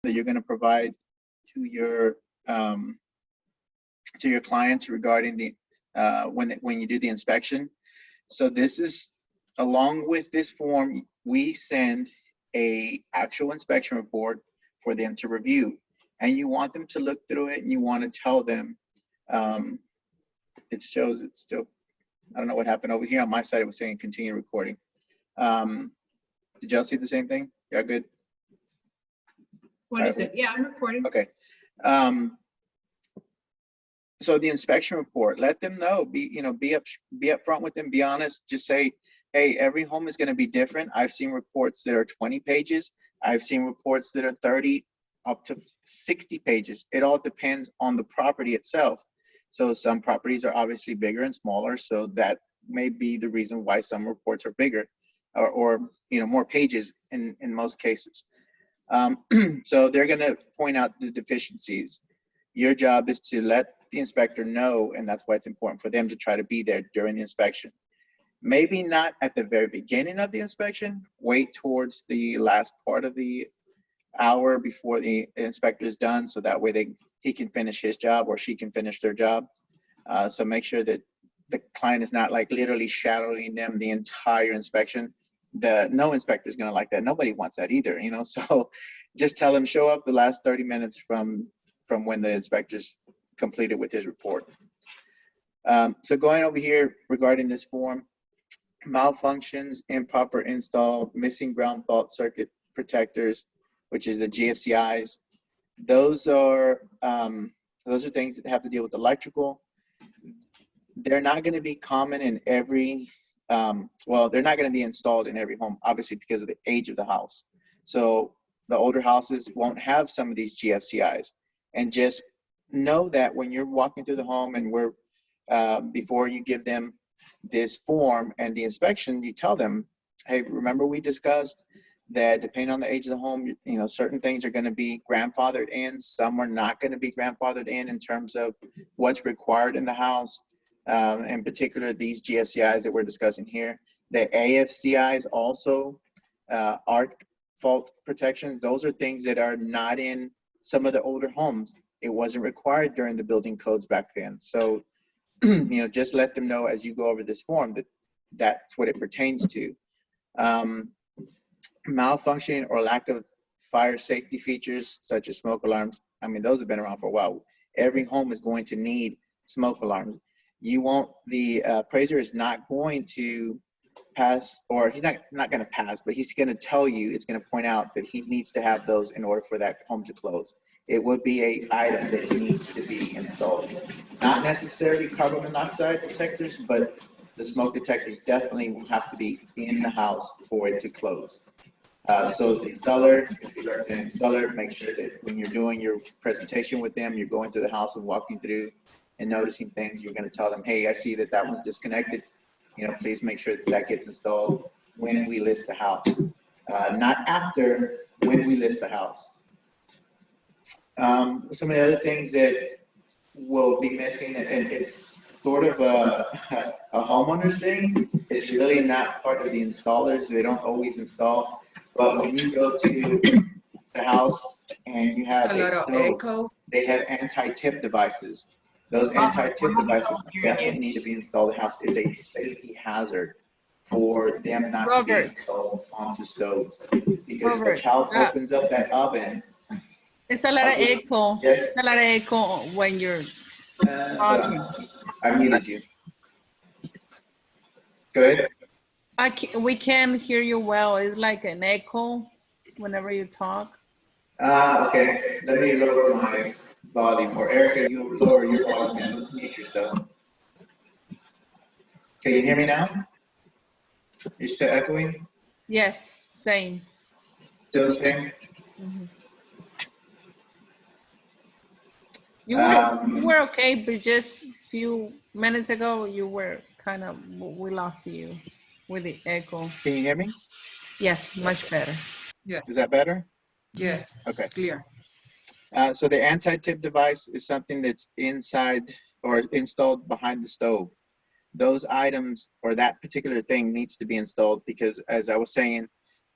that you're going to provide to your clients regarding the when you do the inspection. So this is, along with this form, we send a actual inspection report for them to review, and you want them to look through it, and you want to tell them. It shows it's still, I don't know what happened over here on my side. It was saying continue recording. Did y'all see the same thing? Y'all good? What is it? Yeah, I'm recording. Okay. So the inspection report, let them know, be upfront with them, be honest, just say, hey, every home is going to be different. I've seen reports that are 20 pages. I've seen reports that are 30 up to 60 pages. It all depends on the property itself. So some properties are obviously bigger and smaller, so that may be the reason why some reports are bigger or more pages in most cases. So they're going to point out the deficiencies. Your job is to let the inspector know, and that's why it's important for them to try to be there during the inspection. Maybe not at the very beginning of the inspection, wait towards the last part of the hour before the inspector is done, so that way he can finish his job or she can finish their job. So make sure that the client is not like literally shadowing them the entire inspection. No inspector is going to like that. Nobody wants that either, so just tell them show up the last 30 minutes from when the inspector's completed with his report. So going over here regarding this form, malfunctions, improper install, missing ground fault circuit protectors, which is the GFCIs. Those are things that have to deal with electrical. They're not going to be common in every, well, they're not going to be installed in every home, obviously, because of the age of the house. So the older houses won't have some of these GFCIs. And just know that when you're walking through the home and before you give them this form and the inspection, you tell them, hey, remember we discussed that depending on the age of the home, certain things are going to be grandfathered in, some are not going to be grandfathered in terms of what's required in the house. In particular, these GFCIs that we're discussing here. The AFCIs also, arc fault protection, those are things that are not in some of the older homes. It wasn't required during the building codes back then. So, just let them know as you go over this form that that's what it pertains to. Malfunctioning or lack of fire safety features such as smoke alarms. I mean, those have been around for a while. Every home is going to need smoke alarms. The appraiser is not going to pass, or he's not going to pass, but he's going to tell you, it's going to point out that he needs to have those in order for that home to close. It would be an item that needs to be installed. Not necessarily carbon monoxide detectors, but the smoke detectors definitely will have to be in the house for it to close. So the installer, if you're an installer, make sure that when you're doing your presentation with them, you're going through the house and walking through and noticing things, you're going to tell them, hey, I see that one's disconnected. Please make sure that gets installed when we list the house, not after, when we list the house. Some of the other things that will be missing, and it's sort of a homeowner's thing. It's really not part of the installers. They don't always install. But when you go to the house and you have a stove, they have anti-tip devices. Those anti-tip devices definitely need to be installed in the house. It's a safety hazard for them not to be installed onto stoves. Because if a child opens up that oven, it's a lot of echo. Yes. It's a lot of echo when you're talking. I muted you. Good. We can't hear you well. It's like an echo whenever you talk. Okay. Let me lower my volume. Or Erica, you lower your volume and mute yourself. Can you hear me now? You're still echoing? Yes, same. Still the same? Mm-hmm. You were okay, but just a few minutes ago, you were kind of, we lost you with the echo. Can you hear me? Yes, much better. Yes. Is that better? Yes. Okay. It's clear. So the anti-tip device is something that's inside or installed behind the stove. Those items or that particular thing needs to be installed because, as I was saying,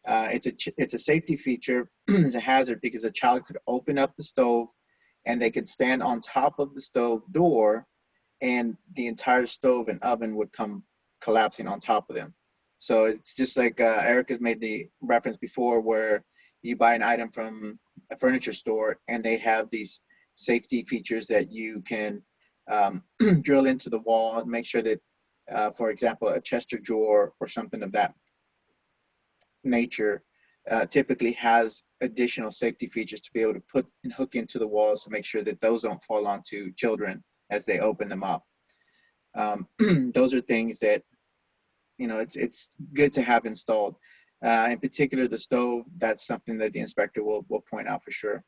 It's a safety feature. It's a hazard because a child could open up the stove and they could stand on top of the stove door, and the entire stove and oven would come collapsing on top of them. So it's just like Erica's made the reference before, where you buy an item from a furniture store and they have these safety features that you can drill into the wall and make sure that, for example, a Chester drawer or something of that nature typically has additional safety features to be able to put and hook into the walls to make sure that those don't fall onto children as they open them up. Those are things that, you know, it's good to have installed. In particular, the stove, that's something that the inspector will point out for sure.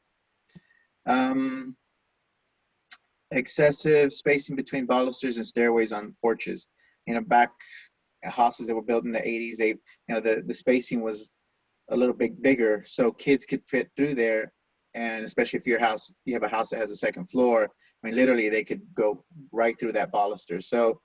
Excessive spacing between balusters and stairways on porches. You know, back houses that were built in the 80s, they, you know, the spacing was a little bit bigger, so kids could fit through there. And especially if you have a house that has a second floor, I mean, literally they could go right through that baluster. So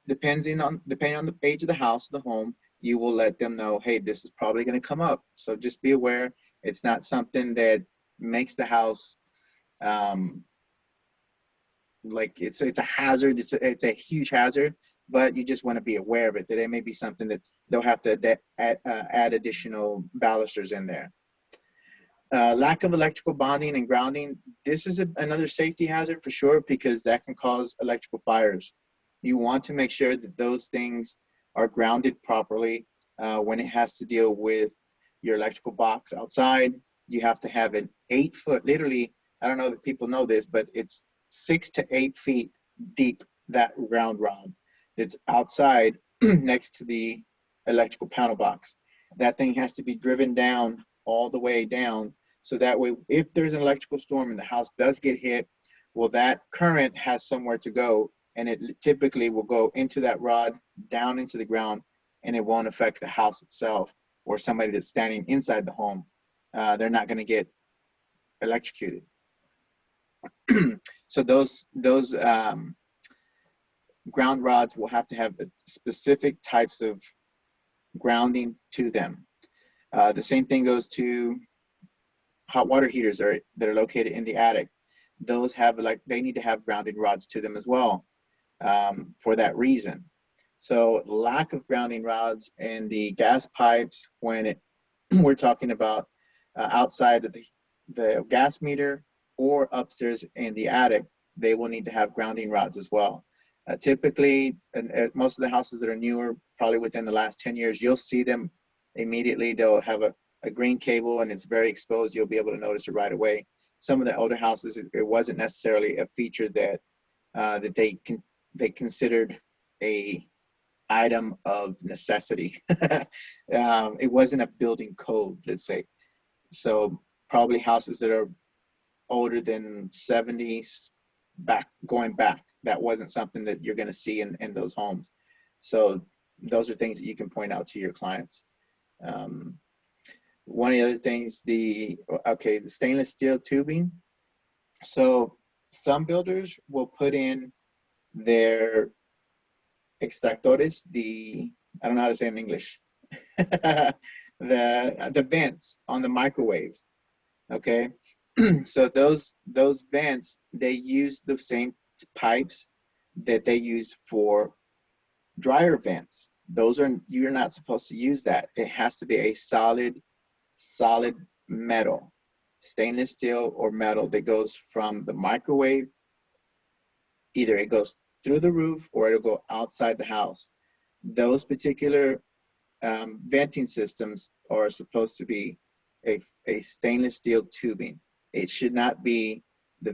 depending on the age of the house, the home, you will let them know, hey, this is probably going to come up. So just be aware. It's not something that makes the house like it's a hazard. It's a huge hazard, but you just want to be aware of it, that it may be something that they'll have to add additional balusters in there. Lack of electrical bonding and grounding. This is another safety hazard for sure, because that can cause electrical fires. You want to make sure that those things are grounded properly. When it has to deal with your electrical box outside, you have to have an 8-foot, literally, I don't know if people know this, but it's 6 to 8 feet deep, that ground rod that's outside next to the electrical panel box. That thing has to be driven down all the way down, so that way if there's an electrical storm and the house does get hit, well, that current has somewhere to go, and it typically will go into that rod down into the ground, and it won't affect the house itself or somebody that's standing inside the home. They're not going to get electrocuted. So those ground rods will have to have specific types of grounding to them. The same thing goes to hot water heaters that are located in the attic. Those have, like, they need to have grounding rods to them as well, for that reason. So lack of grounding rods in the gas pipes, when we're talking about outside of the gas meter or upstairs in the attic, they will need to have grounding rods as well. Typically, at most of the houses that are newer, probably within the last 10 years, you'll see them immediately. They'll have a green cable and it's very exposed. You'll be able to notice it right away. Some of the older houses, it wasn't necessarily a feature that that they considered a item of necessity. It wasn't a building code, let's say. So probably houses that are older than 70s, going back, that wasn't something that you're going to see in those homes. So those are things that you can point out to your clients. One of the other things, the stainless steel tubing. So some builders will put in their extractores, I don't know how to say it in English, the vents on the microwaves. Okay. So those vents, they use the same pipes that they use for dryer vents. You're not supposed to use that. It has to be a solid metal, stainless steel or metal, that goes from the microwave. Either it goes through the roof or it'll go outside the house. Those particular venting systems are supposed to be a stainless steel tubing. It should not be the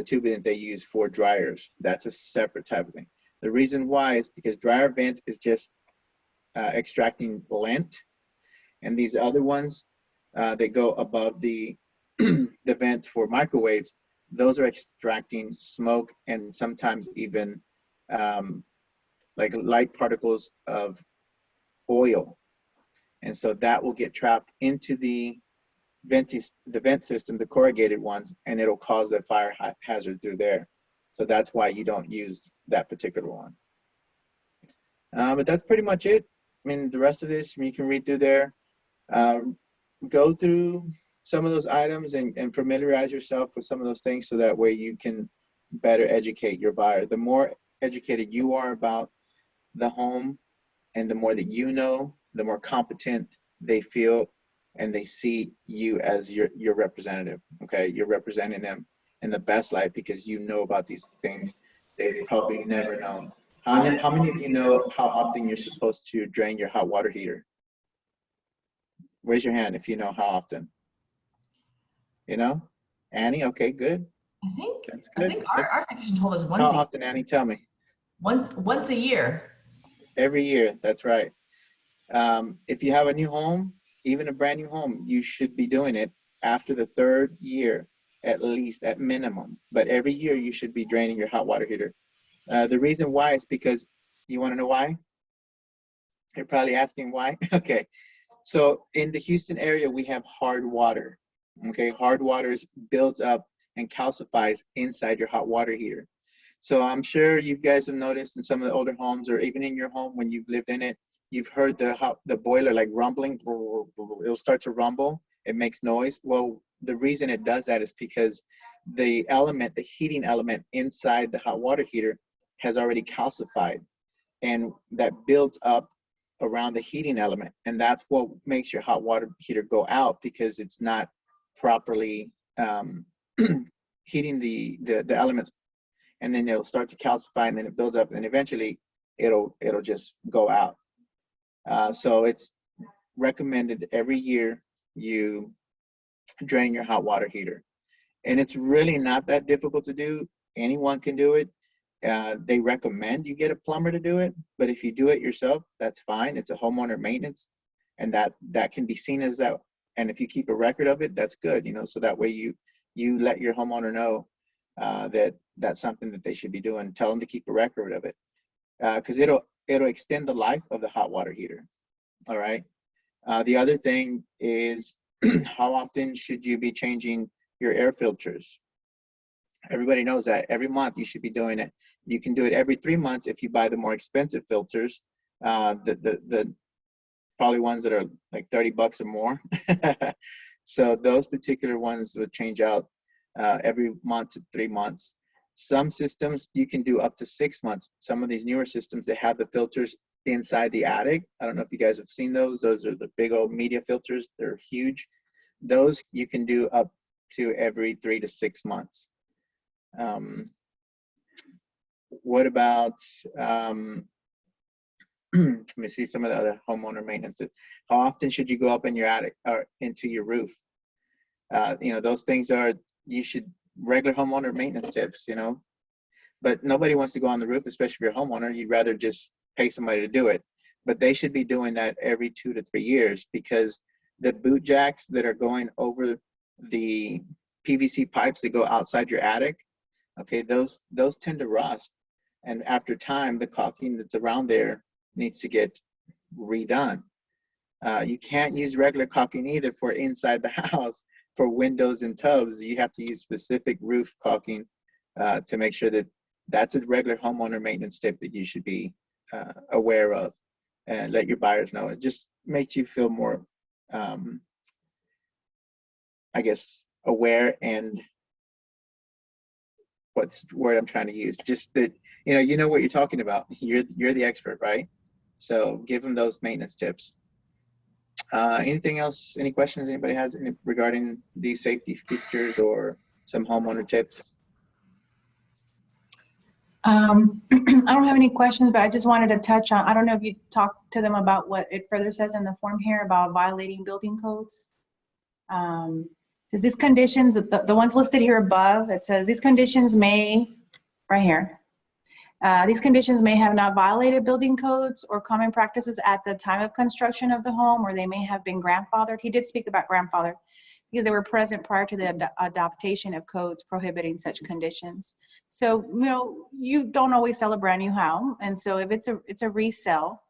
tubing that they use for dryers. That's a separate type of thing. The reason why is because dryer vent is just extracting lint, and these other ones that go above the the vent for microwaves, those are extracting smoke and sometimes even like light particles of oil. And so that will get trapped into the vent system, the corrugated ones, and it'll cause a fire hazard through there. So that's why you don't use that particular one. But that's pretty much it. mean, the rest of this, you can read through there. Go through some of those items and familiarize yourself with some of those things so that way you can better educate your buyer. The more educated you are about the home and the more that you know, the more competent they feel and they see you as your representative. Okay, you're representing them in the best light because you know about these things they've probably never known. How many of you know how often you're supposed to drain your hot water heater? Raise your hand if you know how often. You know? Annie, okay, good. That's I good. think our technician told us How often, Annie? Tell me. once a year. Every year, that's right. If you have a new home, even a brand new home, you should be doing it after the third year, at least, at minimum. But every year you should be draining your hot water heater. The reason why is because, you want to know why? You're probably asking why. Okay. So in the Houston area, we have hard water. Okay, hard water builds up and calcifies inside your hot water heater. So I'm sure you guys have noticed in some of the older homes, or even in your home when you've lived in it, you've heard the boiler like rumbling. It'll start to rumble. It makes noise. Well, the reason it does that is because the element, the heating element inside the hot water heater has already calcified, and that builds up around the heating element, and that's what makes your hot water heater go out, because it's not properly heating the elements, and then it'll start to calcify, and then it builds up, and eventually it'll just go out. So it's recommended every year you drain your hot water heater, and it's really not that difficult to do. Anyone can do it. They recommend you get a plumber to do it, but if you do it yourself, that's fine. It's a homeowner maintenance, and that can be seen as that. And if you keep a record of it, that's good, so that way you let your homeowner know that that's something that they should be doing. Tell them to keep a record of it, because it'll extend the life of the hot water heater. All right. The other thing is how often should you be changing your air filters? Everybody knows that every month you should be doing it. You can do it every 3 months if you buy the more expensive filters, the probably ones that are like $30 or more. So those particular ones would change out every month to 3 months. Some systems you can do up to 6 months. Some of these newer systems, they have the filters inside the attic. I don't know if you guys have seen those. Those are the big old media filters. They're huge. Those you can do up to every 3 to 6 months. What about, let me see some of the other homeowner maintenance. How often should you go up in your attic or into your roof? Those things are, regular homeowner maintenance tips, but nobody wants to go on the roof, especially if you're a homeowner. You'd rather just pay somebody to do it, but they should be doing that every 2 to 3 years, because the boot jacks that are going over the PVC pipes that go outside your attic, okay, those tend to rust, and after time the caulking that's around there needs to get redone. You can't use regular caulking either for inside the house for windows and tubs. You have to use specific roof caulking to make sure that that's a regular homeowner maintenance tip that you should be aware of, and let your buyers know. It just makes you feel more I guess aware, and what's the word I'm trying to use, just that you know what you're talking about. You're the expert, right? So give them those maintenance tips. Anything else? Any questions anybody has regarding these safety features or some homeowner tips? I don't have any questions, but I just wanted to touch on, I don't know if you talked to them about what it further says in the form here about violating building codes. Says these conditions, the ones listed here above, it says these conditions may, right here, these conditions may have not violated building codes or common practices at the time of construction of the home, or they may have been grandfathered. He did speak about grandfather because they were present prior to the adoption of codes prohibiting such conditions. So, you don't always sell a brand new home. And so if it's a resale,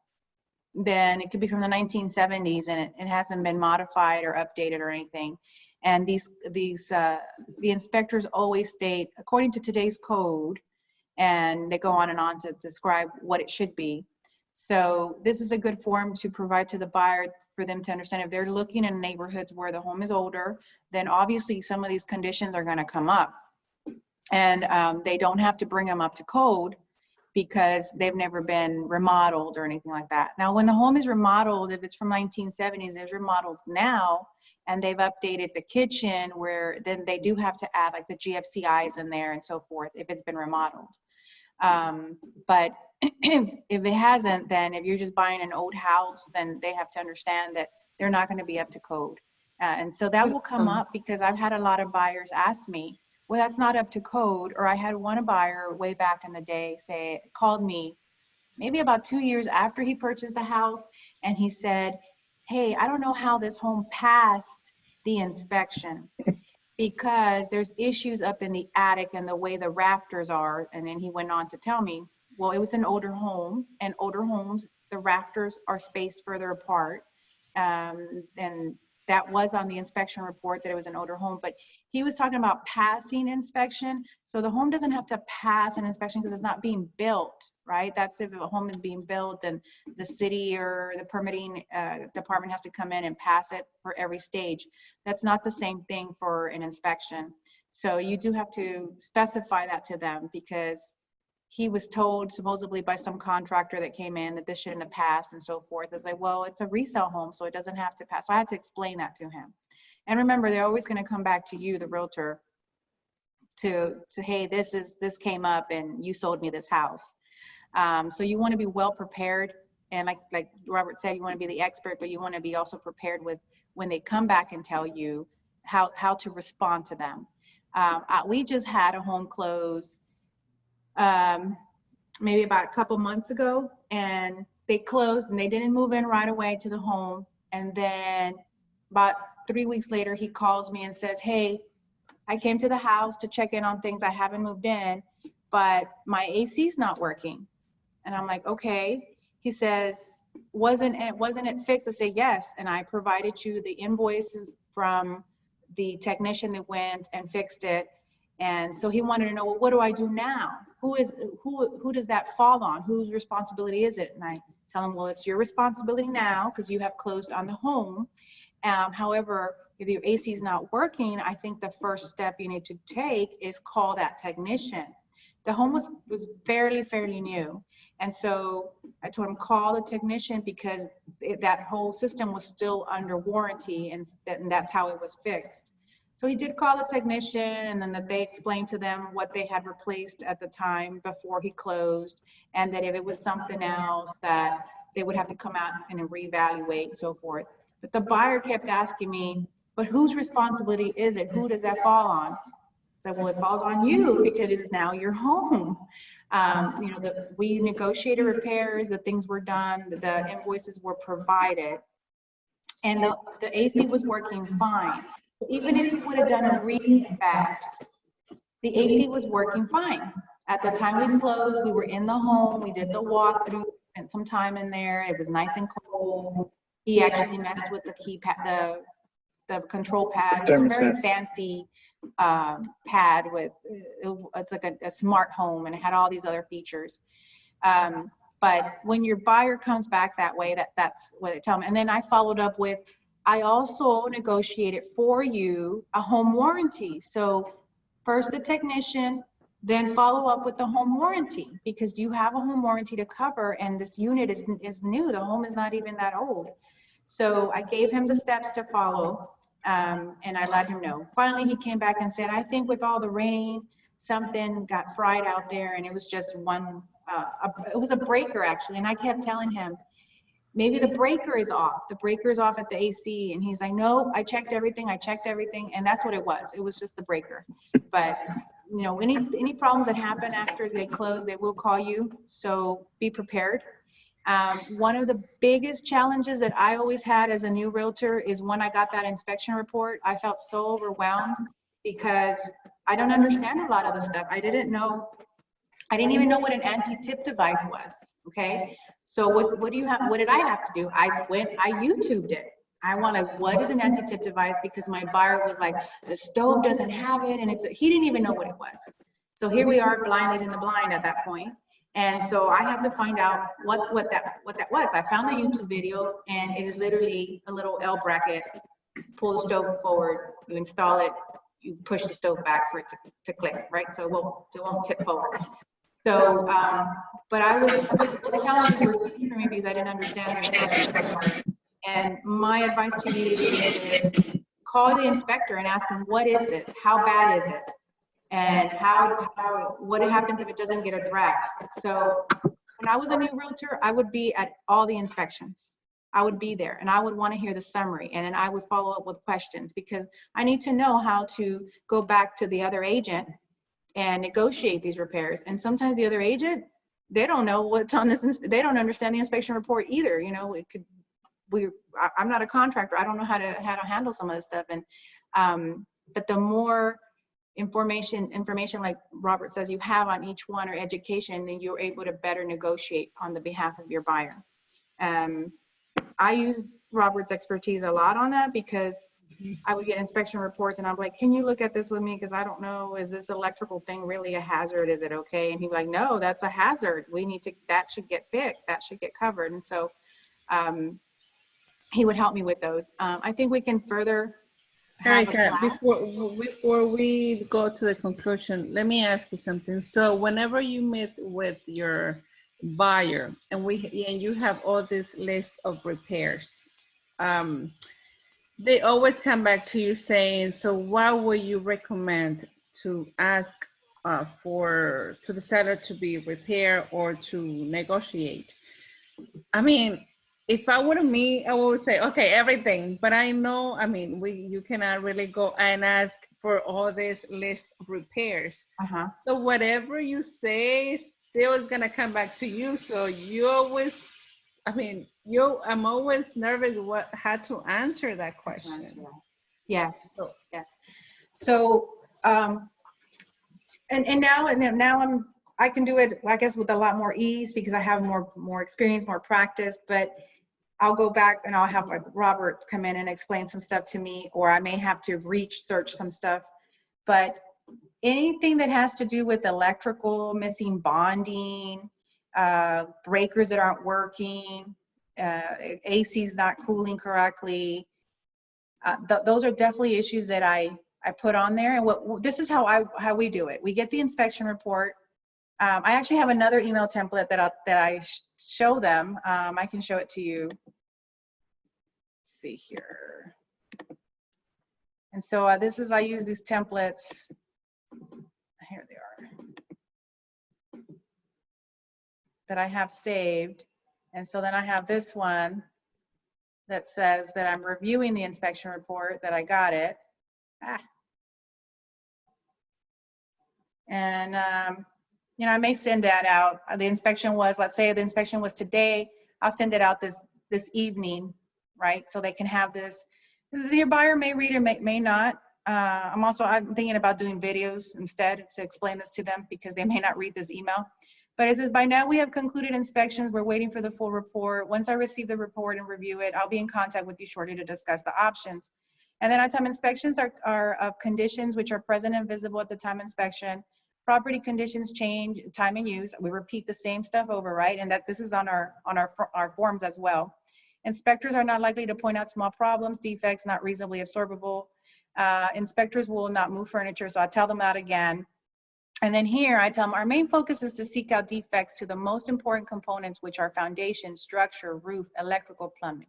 then it could be from the 1970s and it hasn't been modified or updated or anything. And the inspectors always state, according to today's code, and they go on and on to describe what it should be. So this is a good form to provide to the buyer for them to understand if they're looking in neighborhoods where the home is older, then obviously some of these conditions are going to come up. And they don't have to bring them up to code because they've never been remodeled or anything like that. Now, when the home is remodeled, if it's from 1970s, it's remodeled now, and they've updated the kitchen, where then they do have to add like the GFCIs in there and so forth if it's been remodeled. But if it hasn't, then if you're just buying an old house, then they have to understand that they're not going to be up to code. And so that will come up because I've had a lot of buyers ask me, well, that's not up to code. Or I had one buyer way back in the day called me maybe about 2 years after he purchased the house, and he said, hey, I don't know how this home passed the inspection because there's issues up in the attic and the way the rafters are. And then he went on to tell me, well, it was an older home, and older homes, the rafters are spaced further apart. And that was on the inspection report that it was an older home, but he was talking about passing inspection. So the home doesn't have to pass an inspection because it's not being built, right? That's if a home is being built and the city or the permitting department has to come in and pass it for every stage. That's not the same thing for an inspection. So you do have to specify that to them, because he was told supposedly by some contractor that came in that this shouldn't have passed and so forth. It's like, well, it's a resale home, so it doesn't have to pass. So I had to explain that to him. And remember, they're always going to come back to you, the realtor, to hey, this came up and you sold me this house. So you want to be well prepared. And like Robert said, you want to be the expert, but you want to be also prepared with when they come back and tell you how to respond to them. We just had a home close maybe about a couple months ago, and they closed and they didn't move in right away to the home. And then about 3 weeks later, he calls me and says, hey, I came to the house to check in on things. I haven't moved in, but my AC's not working. And I'm like, okay. He says, wasn't it fixed? I say, yes. And I provided you the invoices from the technician that went and fixed it. And so he wanted to know, well, what do I do now? Who does that fall on? Whose responsibility is it? And I tell him, well, it's your responsibility now because you have closed on the home. However, if your AC is not working, I think the first step you need to take is call that technician. The home was fairly new. And so I told him, call the technician, because that whole system was still under warranty, and that's how it was fixed. So he did call the technician, and then they explained to them what they had replaced at the time before he closed, and that if it was something else that they would have to come out and reevaluate and so forth. But the buyer kept asking me, but whose responsibility is it? Who does that fall on? I said, well, it falls on you because it is now your home. We negotiated repairs, the things were done, the invoices were provided, and the AC was working fine. Even if you would have done a re-inspect, the AC was working fine. At the time we closed, we were in the home, we did the walkthrough, spent some time in there, it was nice and cold. He actually messed with the keypad, the control pad. It's a very fancy pad with, it's like a smart home, and it had all these other features. But when your buyer comes back that way, that's what they tell them. And then I followed up with, I also negotiated for you a home warranty. So first the technician, then follow up with the home warranty, because you have a home warranty to cover, and this unit is new. The home is not even that old. So I gave him the steps to follow, and I let him know. Finally, he came back and said, I think with all the rain, something got fried out there, and it was just it was a breaker actually. And I kept telling him, maybe the breaker is off. The breaker is off at the AC. And he's like, no, I checked everything. And that's what it was. It was just the breaker. But any problems that happen after they close, they will call you. So be prepared. One of the biggest challenges that I always had as a new realtor is when I got that inspection report, I felt so overwhelmed because I don't understand a lot of the stuff. I didn't even know what an anti-tip device was. Okay. So what did I have to do? I YouTubed it. What is an anti-tip device? Because my buyer was like, the stove doesn't have it. And he didn't even know what it was. So here we are, blinded in the blind at that point. And so I had to find out what that was. I found the YouTube video, and it is literally a little L bracket. Pull the stove forward, you install it, you push the stove back for it to click, right? So it won't tip forward. So, but the challenges were huge for me because I didn't understand the inspection. And my advice to you is call the inspector and ask him, what is this? How bad is it? And what happens if it doesn't get addressed? So when I was a new realtor, I would be at all the inspections. I would be there and I would want to hear the summary, and then I would follow up with questions because I need to know how to go back to the other agent and negotiate these repairs. And sometimes the other agent, they don't know what's on this, they don't understand the inspection report either. You know, I'm not a contractor. I don't know how to handle some of this stuff. And but the more information like Robert says you have on each one, or education, then you're able to better negotiate on the behalf of your buyer. I use Robert's expertise a lot on that because I would get inspection reports and I'm like, can you look at this with me? Because I don't know, is this electrical thing really a hazard? Is it okay? And he'd be like, no, that's a hazard. That should get fixed. That should get covered. And so he would help me with those. I think we can further have a Erica, class. before we go to the conclusion, let me ask you something. So whenever you meet with your buyer and you have all this list of repairs, they always come back to you saying, so what would you recommend to ask to the seller to be repaired or to negotiate? I mean, if I were me, I would say, okay, everything. But I know, I mean, you cannot really go and ask for all this list of repairs. So whatever you say, still is gonna come back to you. So you always, I mean, I'm always nervous how to answer that question. Yes, yes. So, and now I can do it, I guess, with a lot more ease because I have more experience, more practice, but I'll go back and I'll have Robert come in and explain some stuff to me, or I may have to search some stuff. But anything that has to do with electrical, missing bonding, breakers that aren't working, AC's not cooling correctly, those are definitely issues that I put on there. And this is how we do it. We get the inspection report. I actually have another email template that I show them. I can show it to you. Let's see here. And so I use these templates. Here they are. That I have saved. And so then I have this one that says that I'm reviewing the inspection report, that I got it. And you know, I may send that out. The inspection was, let's say the inspection was today, I'll send it out this evening, right? So they can have this. Your buyer may read or may not. I'm thinking about doing videos instead to explain this to them because they may not read this email. But it says, by now we have concluded inspections. We're waiting for the full report. Once I receive the report and review it, I'll be in contact with you shortly to discuss the options. And then I tell them inspections are of conditions which are present and visible at the time of inspection. Property conditions change, time and use. We repeat the same stuff over, right? And that this is on our forms as well. Inspectors are not likely to point out small problems, defects not reasonably absorbable. Inspectors will not move furniture, so I tell them that again. And then here I tell them our main focus is to seek out defects to the most important components, which are foundation, structure, roof, electrical, plumbing.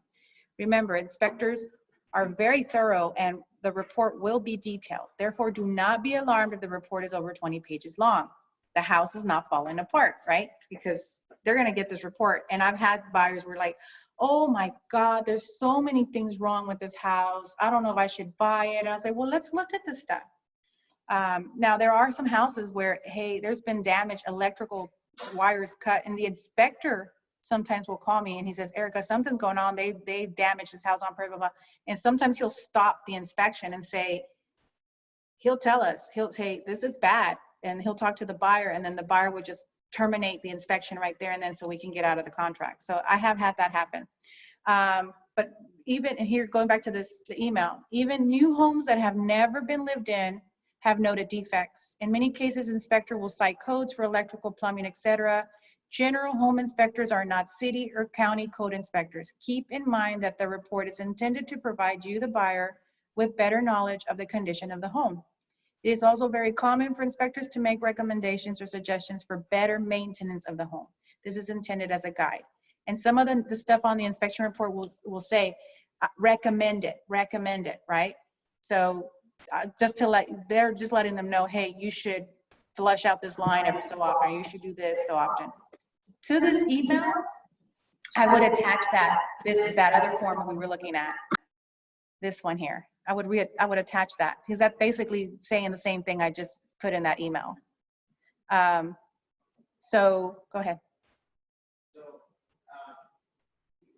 Remember, inspectors are very thorough and the report will be detailed. Therefore, do not be alarmed if the report is over 20 pages long. The house is not falling apart, right? Because they're gonna get this report. And I've had buyers who were like, oh my God, there's so many things wrong with this house. I don't know if I should buy it. And I was like, well, let's look at this stuff. Now there are some houses where, hey, there's been damage, electrical wires cut, and the inspector sometimes will call me and he says, Erica, something's going on. They damaged this house on purpose, blah, blah. And sometimes he'll stop the inspection and say, he'll tell us, he'll say, this is bad. And he'll talk to the buyer, and then the buyer would just terminate the inspection right there and then so we can get out of the contract. So I have had that happen. But even, and here going back to the email, even new homes that have never been lived in have noted defects. In many cases, inspector will cite codes for electrical, plumbing, etc. General home inspectors are not city or county code inspectors. Keep in mind that the report is intended to provide you, the buyer, with better knowledge of the condition of the home. It is also very common for inspectors to make recommendations or suggestions for better maintenance of the home. This is intended as a guide. And some of the stuff on the inspection report will say, recommend it, right? So they're just letting them know, hey, you should flush out this line every so often, or you should do this so often. To this email, I would attach that. This is that other form we were looking at. This one here. I would attach that because that's basically saying the same thing I just put in that email. So go ahead.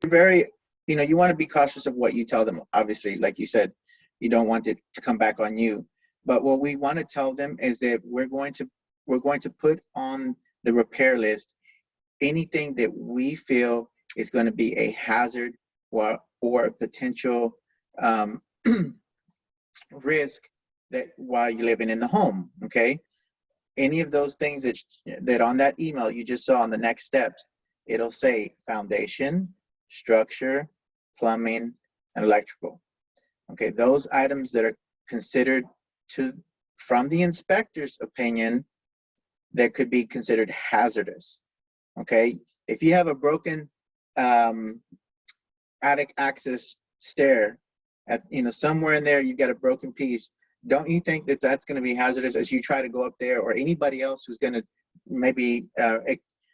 Very, you want to be cautious of what you tell them. Obviously, like you said, you don't want it to come back on you. But what we want to tell them is that we're going to put on the repair list anything that we feel is going to be a hazard or a potential risk that while you're living in the home. Okay, any of those things that on that email you just saw on the next steps, it'll say foundation, structure, plumbing, and electrical. Okay, those items that are considered from the inspector's opinion, that could be considered hazardous. Okay, if you have a broken attic access stair, somewhere in there you've got a broken piece, don't you think that that's going to be hazardous as you try to go up there, or anybody else who's going to maybe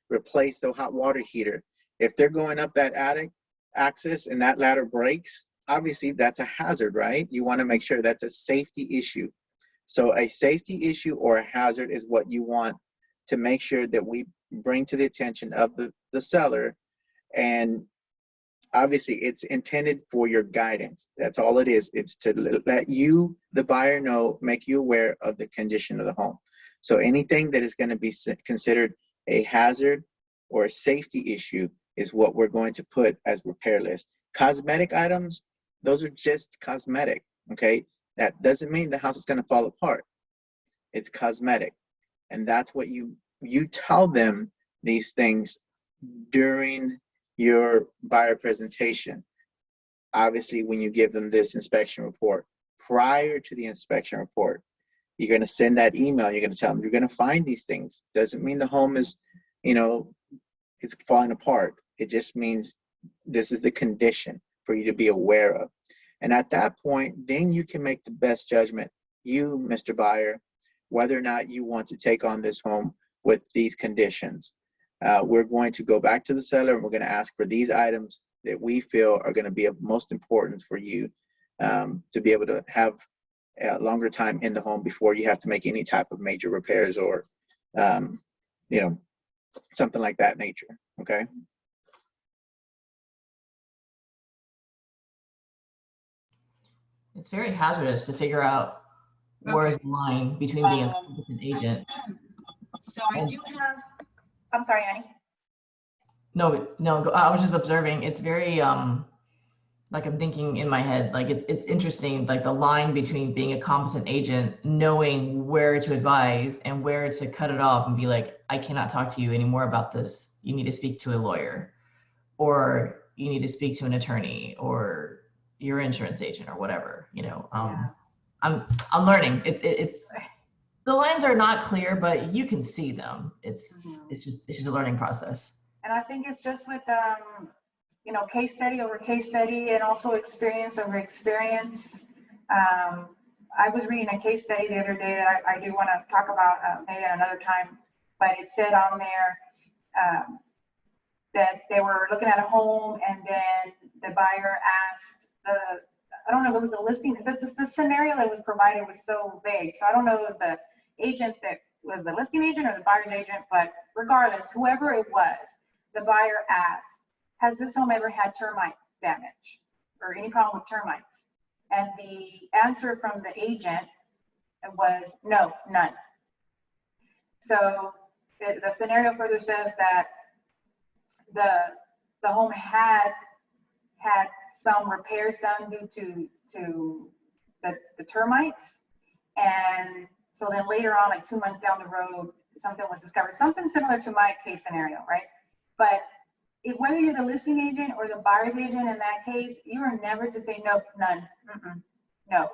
replace the hot water heater? If they're going up that attic access and that ladder breaks, obviously that's a hazard, right? You want to make sure that's a safety issue. So a safety issue or a hazard is what you want to make sure that we bring to the attention of the seller. And obviously it's intended for your guidance. That's all it is. It's to let you, the buyer, know, make you aware of the condition of the home. So anything that is going to be considered a hazard or a safety issue is what we're going to put as repair list. Cosmetic items, those are just cosmetic, okay? That doesn't mean the house is going to fall apart. It's cosmetic. And that's what you tell them these things during your buyer presentation. Obviously, when you give them this inspection report, prior to the inspection report, you're going to send that email. You're going to tell them you're going to find these things. Doesn't mean the home is, it's falling apart. It just means this is the condition for you to be aware of. And at that point, then you can make the best judgment, you, Mr. Buyer, whether or not you want to take on this home with these conditions. We're going to go back to the seller and we're going to ask for these items that we feel are going to be of most importance for you to be able to have a longer time in the home before you have to make any type of major repairs or, something like that nature, okay? It's very hazardous to figure out where's the line between being a competent agent. So I do have, I'm sorry, Annie. No, I was just observing. It's very, like I'm thinking in my head, like it's interesting, like the line between being a competent agent, knowing where to advise and where to cut it off and be like, I cannot talk to you anymore about this. You need to speak to a lawyer, or you need to speak to an attorney, or your insurance agent, or whatever. I'm learning. It's the lines are not clear, but you can see them. It's just a learning process. And I think it's just with case study over case study, and also experience over experience. I was reading a case study the other day that I do want to talk about maybe another time, but it said on there that they were looking at a home, and then the buyer asked I don't know if it was the listing, but the scenario that was provided was so vague. So I don't know if the agent that was the listing agent or the buyer's agent, but regardless, whoever it was, the buyer asked, has this home ever had termite damage or any problem with termites? And the answer from the agent was no, none. So the scenario further says that the home had some repairs done due to the termites. And so then later on, like 2 months down the road, something was discovered, something similar to my case scenario, right? But if whether you're the listing agent or the buyer's agent in that case, you are never to say nope, none, no.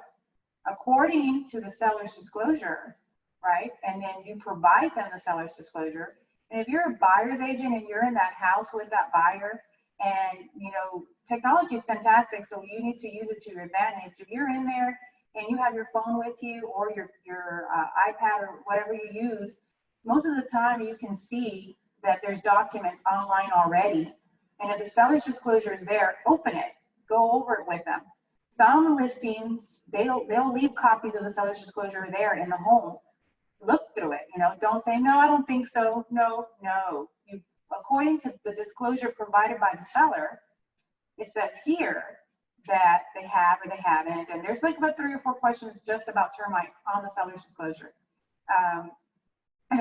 According to the seller's disclosure, right? And then you provide them the seller's disclosure. And if you're a buyer's agent and you're in that house with that buyer, and you know, technology is fantastic, so you need to use it to your advantage. If you're in there and you have your phone with you or your iPad or whatever you use, most of the time you can see that there's documents online already. And if the seller's disclosure is there, open it, go over it with them. Some listings, they'll leave copies of the seller's disclosure there in the home. Look through it, you know, don't say, no, I don't think so. No. You, according to the disclosure provided by the seller, it says here that they have or they haven't. And there's like about 3 or 4 questions just about termites on the seller's disclosure. And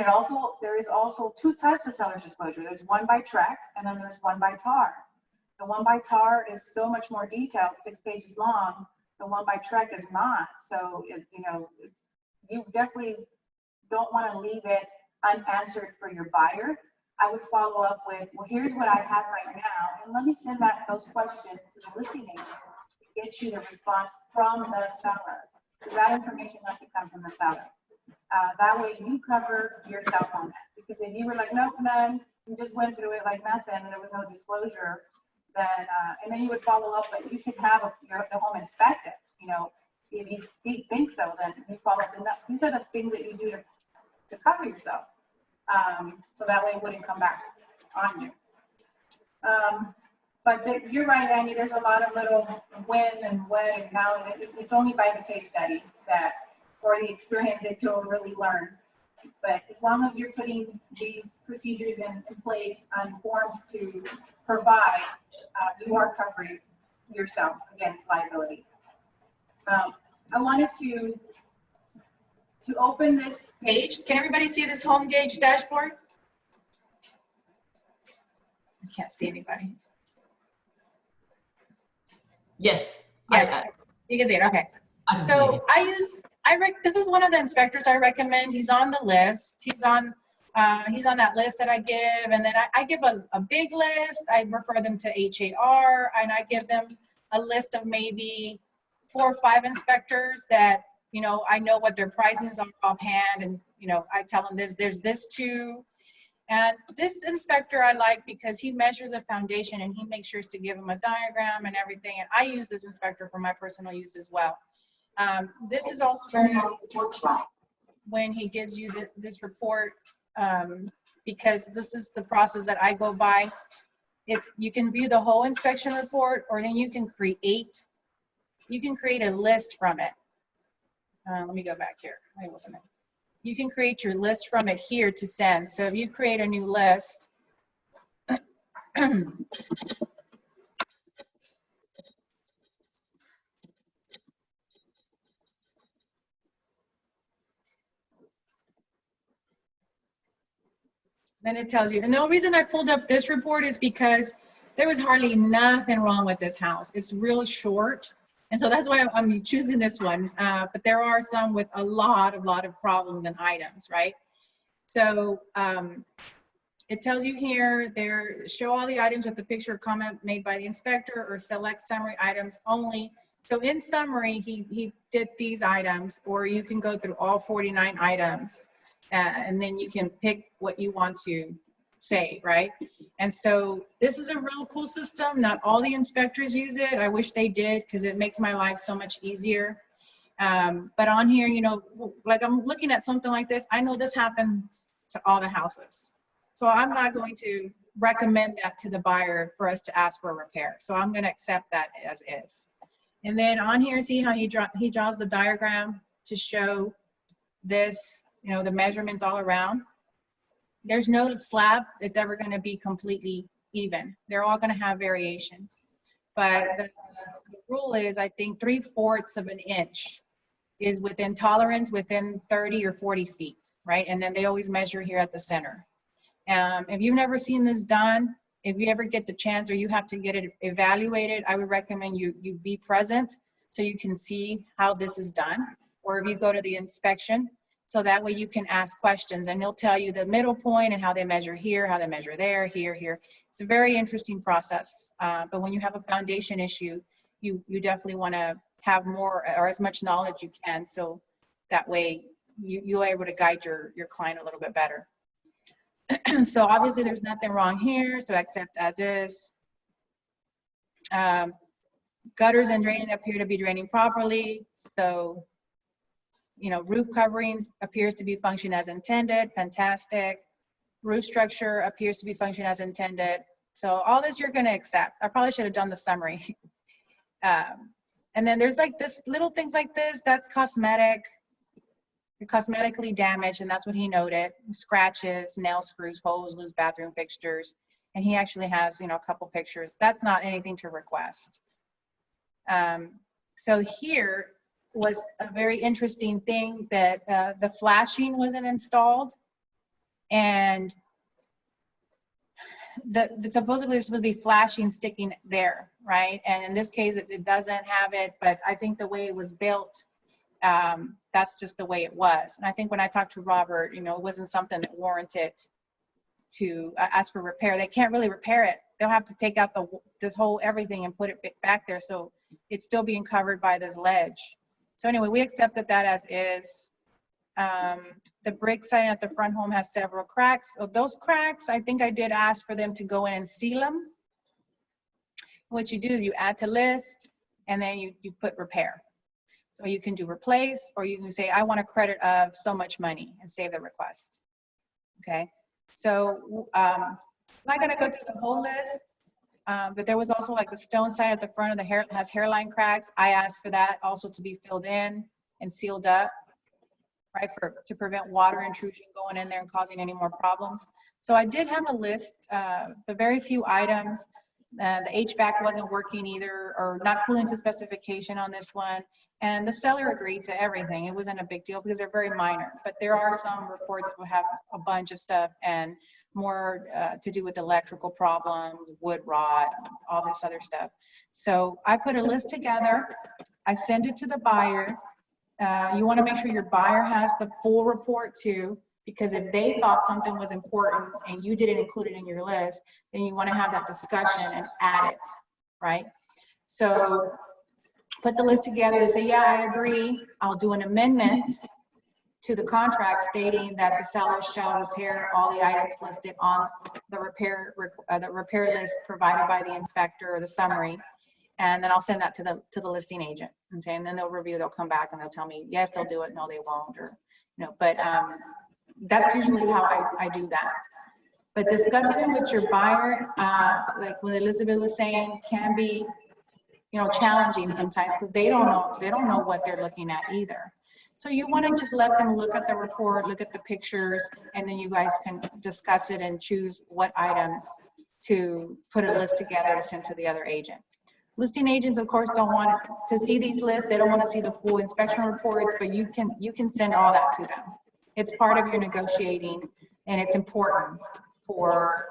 there is also 2 types of seller's disclosure. There's one by tract and then there's one by TAR. The one by TAR is so much more detailed, 6 pages long. The one by tract is not. So, you definitely don't want to leave it unanswered for your buyer. I would follow up with, well, here's what I have right now, and let me send those questions to the listing agent to get you the response from the seller. So that information has to come from the seller. That way you cover yourself on that. Because if you were like, nope, none, you just went through it like nothing, and there was no disclosure, then and then you would follow up, but you should have the home inspected. You know, if you think so, then you follow up. And these are the things that you do to cover yourself. So that way it wouldn't come back on you. But you're right, Andy, there's a lot of little when and what and how, and it's only by the case study that, or the experience that you'll really learn. But as long as you're putting these procedures in place on forms to provide, you are covering yourself against liability. I wanted to open this page. Can everybody see this home gauge dashboard? I can't see anybody. Yes. Yes, you can see it. Okay. So this is one of the inspectors I recommend. He's on the list. He's on that list that I give, and then I give a big list. I refer them to HAR, and I give them a list of maybe 4 or 5 inspectors that, you know, I know what their pricings are offhand, and, you know, I tell them there's this too. And this inspector I like because he measures a foundation and he makes sure to give them a diagram and everything. And I use this inspector for my personal use as well. This is also very important when he gives you this report, because this is the process that I go by. You can view the whole inspection report, or then you can create a list from it. Let me go back here. You can create your list from it here to send. So if you create a new list, then it tells you. And the only reason I pulled up this report is because there was hardly nothing wrong with this house. It's real short. And so that's why I'm choosing this one. But there are some with a lot of problems and items, right? So it tells you here, show all the items with the picture or comment made by the inspector, or select summary items only. So in summary, he did these items, or you can go through all 49 items. And then you can pick what you want to say, right? And so this is a real cool system. Not all the inspectors use it. I wish they did, because it makes my life so much easier. But on here, you know, like I'm looking at something like this, I know this happens to all the houses. So I'm not going to recommend that to the buyer for us to ask for a repair. So I'm going to accept that as is. And then on here, see how he draws the diagram to show this, you know, the measurements all around. There's no slab that's ever going to be completely even. They're all going to have variations. But the rule is, I think 3/4 of an inch is within tolerance, within 30 or 40 feet, right? And then they always measure here at the center. If you've never seen this done, if you ever get the chance or you have to get it evaluated, I would recommend you be present so you can see how this is done. Or if you go to the inspection, So that way you can ask questions, and he'll tell you the middle point and how they measure here, how they measure there, here. It's a very interesting process. But when you have a foundation issue, you definitely want to have more or as much knowledge you can. So that way you're able to guide your client a little bit better. So obviously there's nothing wrong here. So accept as is. Gutters and draining appear to be draining properly. So, you know, roof coverings appears to be functioning as intended. Fantastic. Roof structure appears to be functioning as intended. So all this you're going to accept. I probably should have done the summary. And then there's like this little things like this, that's cosmetic. You're cosmetically damaged, and that's what he noted. Scratches, nail screws, holes, loose bathroom fixtures. And he actually has, you know, a couple pictures. That's not anything to request. So here was a very interesting thing that the flashing wasn't installed, and supposedly there's supposed to be flashing sticking there, right? And in this case, it doesn't have it, but I think the way it was built, that's just the way it was. And I think when I talked to Robert, you know, it wasn't something that warranted to ask for repair. They can't really repair it. They'll have to take out this whole everything and put it back there, so it's still being covered by this ledge. So anyway, we accepted that as is. The brick siding at the front home has several cracks. So those cracks, I think I did ask for them to go in and seal them. What you do is you add to list, and then you put repair. So you can do replace, or you can say, I want a credit of so much money, and save the request. Okay, so I'm not gonna go through the whole list, but there was also like the stone side at the front of the hair has hairline cracks. I asked for that also to be filled in and sealed up, right, to prevent water intrusion going in there and causing any more problems. So I did have a list, but very few items. The HVAC wasn't working either, or not cooling to specification on this one. And the seller agreed to everything. It wasn't a big deal because they're very minor, but there are some reports that have a bunch of stuff and more to do with electrical problems, wood rot, all this other stuff. So I put a list together. I send it to the buyer. You want to make sure your buyer has the full report too, because if they thought something was important and you didn't include it in your list, then you want to have that discussion and add it, right? So put the list together and say, yeah, I agree. I'll do an amendment to the contract stating that the seller shall repair all the items listed on the repair list provided by the inspector or the summary. And then I'll send that to the listing agent. Okay, and then they'll review, they'll come back and they'll tell me, yes, they'll do it, no, they won't, or no, but that's usually how I do that. But discussing it with your buyer, like what Elizabeth was saying, can be, you know, challenging sometimes because they don't know what they're looking at either. So you want to just let them look at the report, look at the pictures, and then you guys can discuss it and choose what items to put a list together to send to the other agent. Listing agents, of course, don't want to see these lists. They don't want to see the full inspection reports, but you can send all that to them. It's part of your negotiating, and it's important for,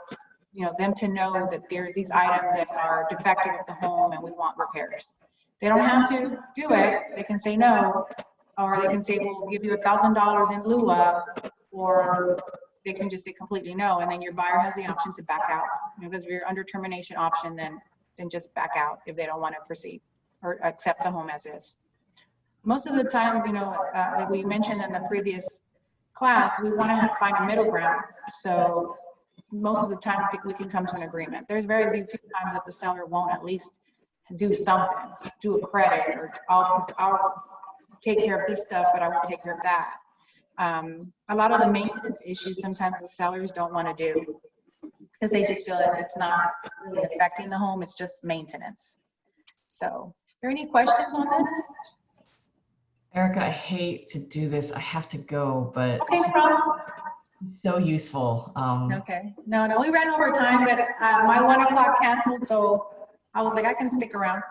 you know, them to know that there's these items that are defective with the home and we want repairs. They don't have to do it. They can say no, or they can say, we'll give you $1,000 in lieu of, or they can just say completely no, and then your buyer has the option to back out. You know, because if you're under termination option, then just back out if they don't want to proceed or accept the home as is. Most of the time, you know, like we mentioned in the previous class, we want to find a middle ground. So most of the time we can come to an agreement. There's very few times that the seller won't at least do something, do a credit, or I'll take care of this stuff, but I won't take care of that. A lot of the maintenance issues sometimes the sellers don't want to do because they just feel that it's not really affecting the home, it's just maintenance. So, are there any questions on this? Erica, I hate to do this. I have to go, but okay, no problem. So useful. Okay, no, we ran over time, but my 1 o'clock canceled, so I was like, I can stick around.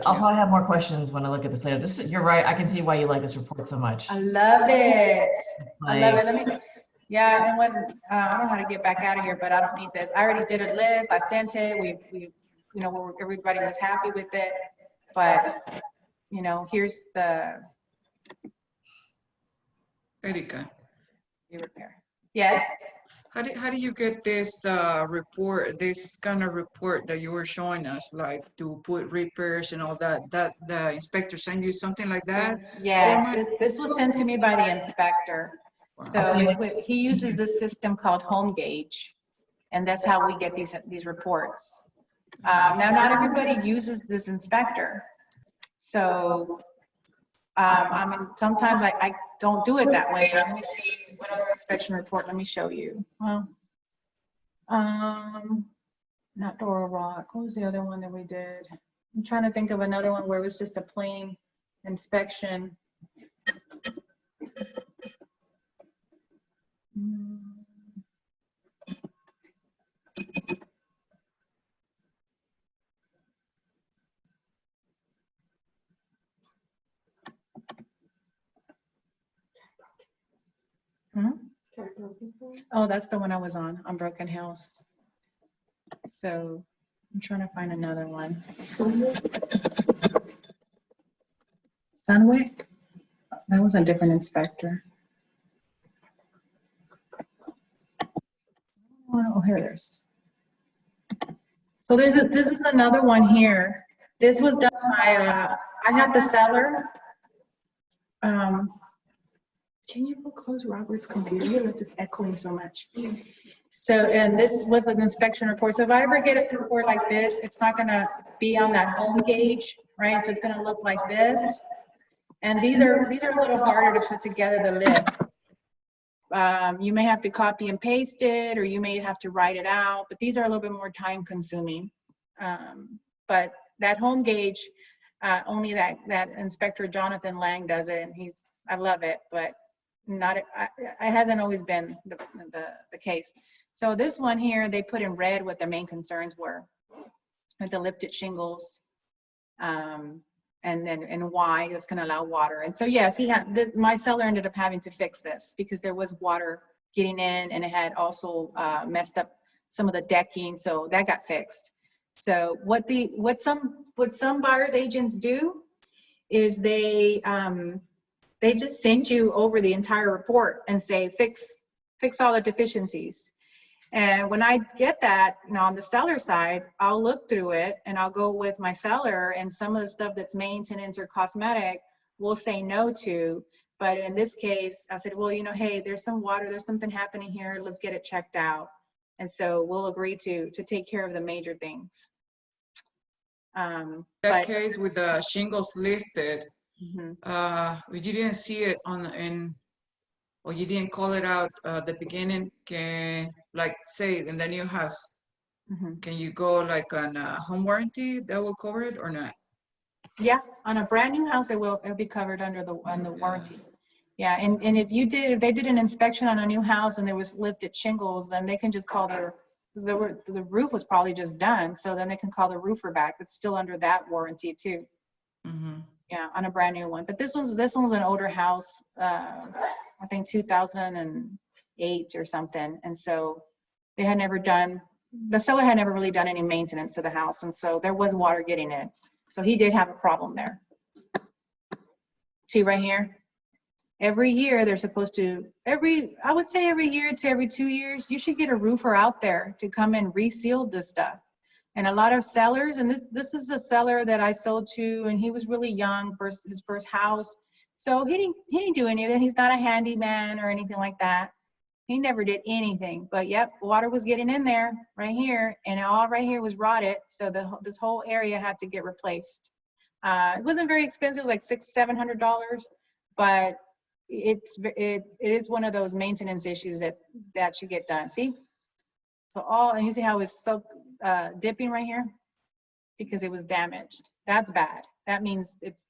I'll probably have more questions when I look at this later. You're right. I can see why you like this report so much. I love it. I love it. Yeah, and when I don't know how to get back out of here, but I don't need this. I already did a list. I sent it. We you know, everybody was happy with it. But you know, here's the Erika, repair. Yes. how do you get this report, this kind of report that you were showing us, like to put repairs and all that? That the inspector send you something like that? Yes, format? this was sent to me by the inspector. So it's what he uses this system called Home Gauge, and that's how we get these reports. Now, not everybody uses this inspector. So, I mean, sometimes I don't do it that way. Let me see, what other inspection report, let me show you. Well, not Dora Rock, what was the other one that we did? I'm trying to think of another one where it was just a plain inspection. Oh, that's the one I was on Broken House. So I'm trying to find another one. Sunwick? That was a different inspector. Oh, here it is. So this is another one here. This was done by, I had the seller. Can you close Robert's computer? You let this echoing so much. So, and this was an inspection report. So if I ever get a report like this, it's not gonna be on that home gauge, right? So it's gonna look like this. And these are a little harder to put together, the list. You may have to copy and paste it, or you may have to write it out, but these are a little bit more time consuming. But that home gauge, only that Inspector Jonathan Lang does it, and I love it, but it hasn't always been the case. So this one here, they put in red what the main concerns were with the lifted shingles, and why it's going to allow water. And so yes, my seller ended up having to fix this because there was water getting in, and it had also messed up some of the decking, so that got fixed. So what some buyers agents do is they just send you over the entire report and say, fix all the deficiencies. And when I get that, on the seller side, I'll look through it and I'll go with my seller, and some of the stuff that's maintenance or cosmetic, we'll say no to. But in this case, I said, well, hey, there's some water, there's something happening here, let's get it checked out. And so we'll agree to take care of the major things. That case with the shingles lifted, Mm-hmm. you didn't see it or you didn't call it out at the beginning, like say in the new house, Mm-hmm. can you go like on a home warranty that will cover it or not? Yeah, on a brand new house, it'll be covered under the warranty. Yeah, and if they did an inspection on a new house and there was lifted shingles, then they can just call the roof was probably just done, so then they can call the roofer back. It's still under that warranty too. Mm-hmm. Yeah, on a brand new one. But this one's an older house, I think 2008 or something, and so the seller had never really done any maintenance to the house, and so there was water getting in. So he did have a problem there. See right here? Every year they're supposed to, I would say every year to every 2 years, you should get a roofer out there to come and reseal this stuff. And a lot of sellers, and this is a seller that I sold to, and he was really young, his first house. So he didn't do any of that. He's not a handyman or anything like that. He never did anything, but yep, water was getting in there right here, and all right here was rotted. So this whole area had to get replaced. It wasn't very expensive, it was like $600-700, but it is one of those maintenance issues that should get done. See? So and you see how it's so dipping right here because it was damaged. That's bad. That means it's,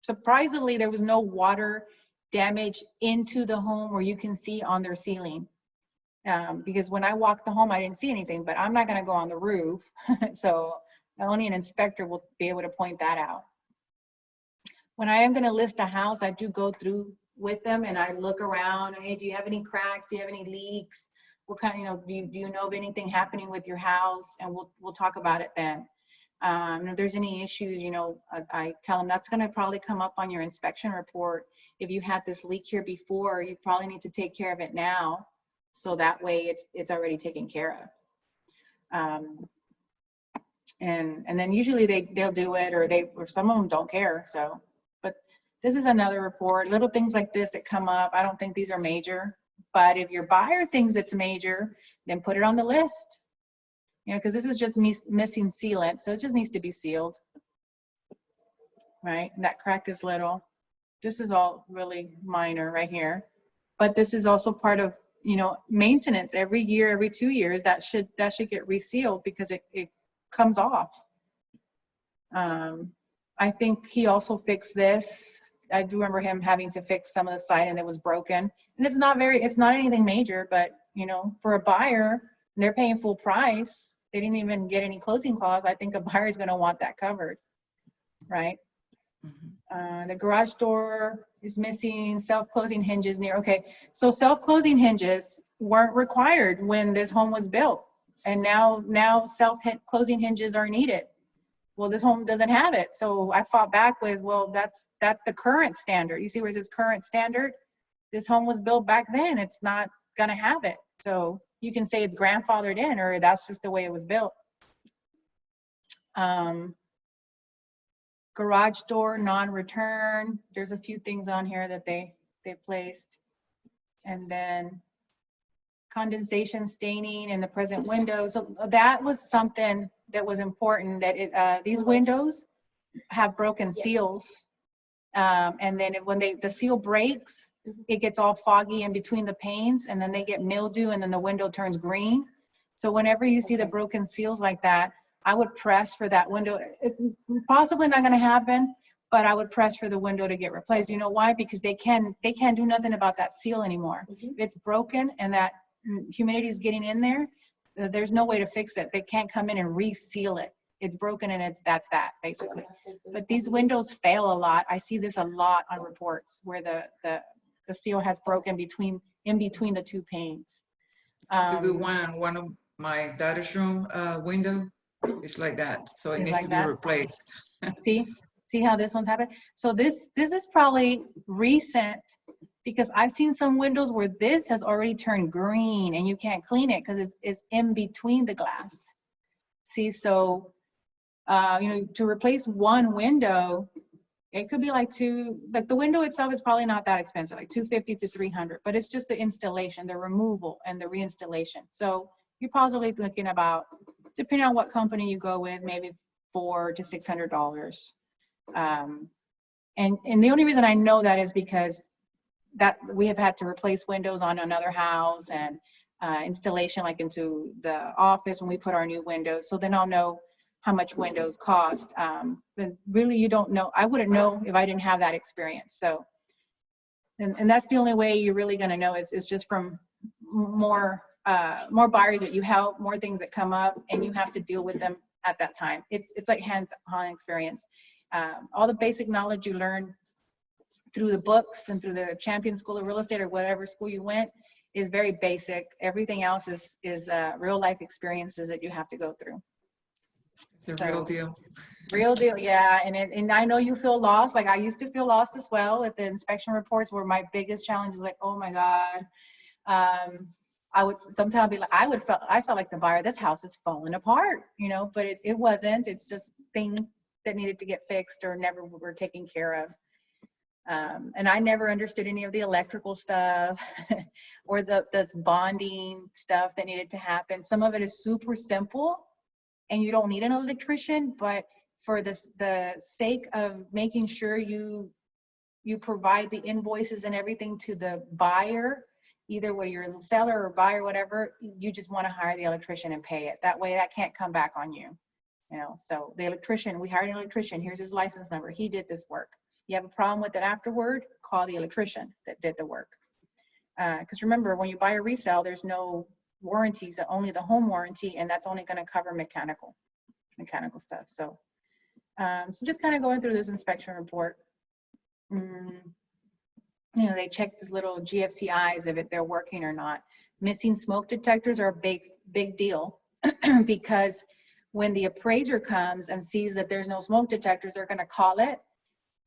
surprisingly, there was no water damage into the home where you can see on their ceiling. Because when I walked the home, I didn't see anything, but I'm not going to go on the roof. So only an inspector will be able to point that out. When I am going to list a house, I do go through with them and I look around. Hey, do you have any cracks? Do you have any leaks? What kind, do you know of anything happening with your house? And we'll talk about it then. If there's any issues, I tell them that's going to probably come up on your inspection report. if you had this leak here before, you probably need to take care of it now. So that way it's already taken care of. And then usually they'll do it, or some of them don't care. So, but this is another report, little things like this that come up. I don't think these are major, but if your buyer thinks it's major, then put it on the list. You know, because this is just missing sealant, so it just needs to be sealed, right? And that crack is little. This is all really minor right here, but this is also part of, you know, maintenance. Every year, every 2 years, that should get resealed because it comes off. I think he also fixed this. I do remember him having to fix some of the siding that was broken, and it's not anything major, but you know, for a buyer, they're paying full price. They didn't even get any closing costs. I think a buyer is going to want that covered, right? The garage door is missing self-closing hinges near. Okay, so self-closing hinges weren't required when this home was built, and now self-closing hinges are needed. Well, this home doesn't have it, so I fought back with, well, that's the current standard. You see where it says current standard? This home was built back then. It's not gonna have it. So you can say it's grandfathered in, or that's just the way it was built. Garage door non-return. There's a few things on here that they placed. And then condensation staining in the present windows. So that was something that was important, that these windows have broken seals. And then when the seal breaks, it gets all foggy in between the panes, and then they get mildew, and then the window turns green. So whenever you see the broken seals like that, I would press for that window. It's possibly not going to happen, but I would press for the window to get replaced. You know why? Because they can't do nothing about that seal anymore. If it's broken and that humidity is getting in there, there's no way to fix it. They can't come in and reseal it. It's broken, and that's that basically. But these windows fail a lot. I see this a lot on reports where the seal has broken in between the two panes. To do one of my daughter's room window, it's like that, so it It's needs like to be that? replaced. See how this one's happened? So this is probably recent, because I've seen some windows where this has already turned green and you can't clean it because it's in between the glass. See, so you know, to replace one window, it could be like the window itself is probably not that expensive, like $250 to $300, but it's just the installation, the removal, and the reinstallation. So you're possibly looking about, depending on what company you go with, maybe $400 to $600. And the only reason I know that is because that we have had to replace windows on another house, and installation like into the office when we put our new windows. So then I'll know how much windows cost. But really, you don't know. I wouldn't know if I didn't have that experience. So, and that's the only way you're really going to know is just from more buyers that you help, more things that come up, and you have to deal with them at that time. It's like hands-on experience. All the basic knowledge you learn through the books and through the Champion School of Real Estate or whatever school you went is very basic. Everything else is real life experiences that you have to go through. It's a real deal. Real deal, yeah. And I know you feel lost. Like I used to feel lost as well. At the inspection reports were my biggest challenge. Is like, oh my God. I would sometimes be like, I felt like the buyer, this house is falling apart, you know, but it wasn't. It's just things that needed to get fixed or never were taken care of. And I never understood any of the electrical stuff or the bonding stuff that needed to happen. Some of it is super simple and you don't need an electrician, but for the sake of making sure you provide the invoices and everything to the buyer, either where you're a seller or buyer, whatever, you just want to hire the electrician and pay it. That way that can't come back on you. You know, so the electrician, we hired an electrician, here's his license number, he did this work. You have a problem with it afterward, call the electrician that did the work. Because remember, when you buy a resale, there's no warranties, only the home warranty, and that's only going to cover mechanical stuff. So, so just kind of going through this inspection report. You know, they check these little GFCIs if they're working or not. Missing smoke detectors are a big deal because when the appraiser comes and sees that there's no smoke detectors, they're going to call it,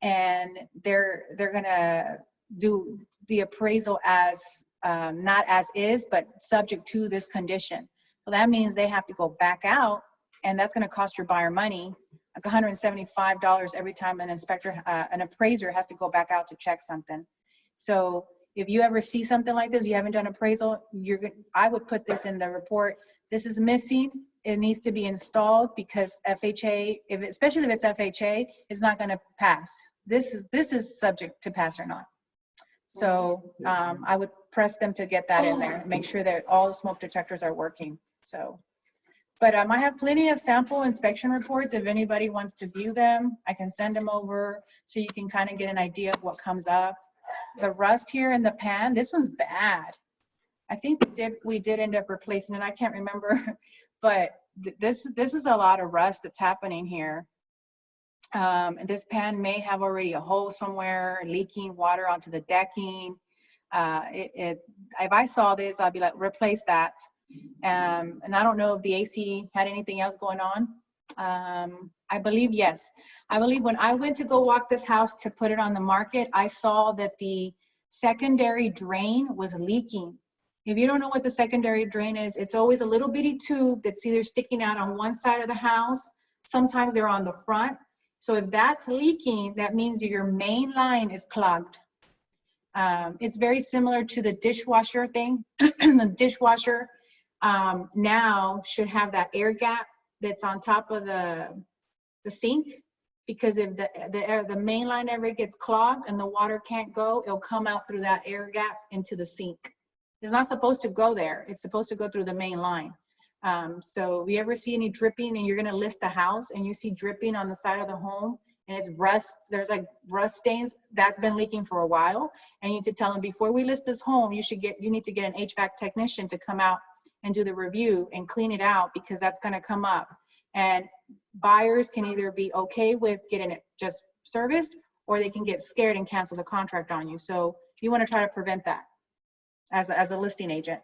and they're going to do the appraisal as, not as is, but subject to this condition. So that means they have to go back out, and that's gonna cost your buyer money, like $175 every time an inspector, an appraiser has to go back out to check something. So if you ever see something like this, you haven't done appraisal, I would put this in the report. This is missing. It needs to be installed because FHA, especially if it's FHA, is not going to pass. This is subject to pass or not. So I would press them to get that in there, make sure that all the smoke detectors are working. So, but I have plenty of sample inspection reports. If anybody wants to view them, I can send them over so you can kind of get an idea of what comes up. The rust here in the pan, this one's bad. I think we did end up replacing it. I can't remember, but this is a lot of rust that's happening here. And this pan may have already a hole somewhere, leaking water onto the decking. If I saw this, I'd be like, replace that. And I don't know if the AC had anything else going on. I believe yes. I believe when I went to go walk this house to put it on the market, I saw that the secondary drain was leaking. If you don't know what the secondary drain is, it's always a little bitty tube that's either sticking out on one side of the house. Sometimes they're on the front. So if that's leaking, that means your main line is clogged. It's very similar to the dishwasher thing. The dishwasher now should have that air gap that's on top of the sink, because if the main line ever gets clogged and the water can't go, it'll come out through that air gap into the sink. It's not supposed to go there. It's supposed to go through the main line. So if you ever see any dripping and you're gonna list the house and you see dripping on the side of the home and it's rust, there's like rust stains, that's been leaking for a while. And you need to tell them, before we list this home, you need to get an HVAC technician to come out and do the review and clean it out, because that's gonna come up. And buyers can either be okay with getting it just serviced, or they can get scared and cancel the contract on you. So you wanna try to prevent that as a listing agent.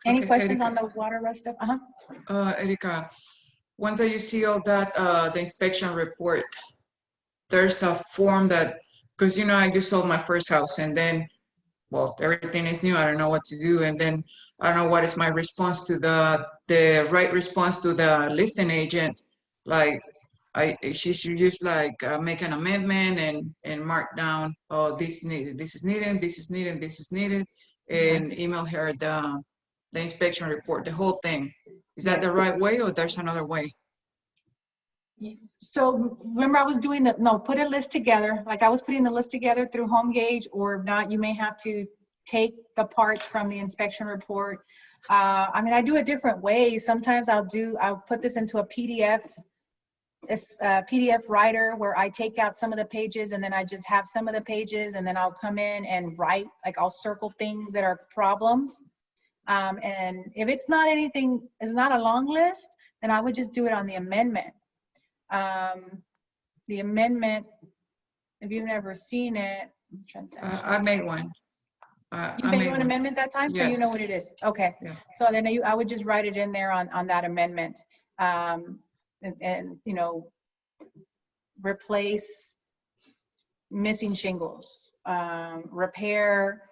Any Okay, questions Erica. on the water rust stuff? Erica, once that you see all that, the inspection report, there's a form that, because I just sold my first house, and then, well, everything is new. I don't know what to do. And then I don't know what is my response to the right response to the listing agent. Like, she should just like make an amendment and mark down, oh, this is needed, this is needed, this is needed, this is needed, and email her the inspection report, the whole thing. Is that the right way, or there's another way? So remember, I was doing put a list together. Like I was putting the list together through HomeGauge, or if not, you may have to take the parts from the inspection report. I mean, I do it different ways. Sometimes I'll put this into a PDF, PDF writer, where I take out some of the pages and then I just have some of the pages, and then I'll come in and write, like I'll circle things that are problems. And if it's not anything, it's not a long list, then I would just do it on the amendment. The amendment, if you've never seen it, I'm trying to send it. I made one. You made one amendment that time, so you know Yes. what it is. Okay. Yeah. So then I would just write it in there on that amendment. And replace missing shingles, repair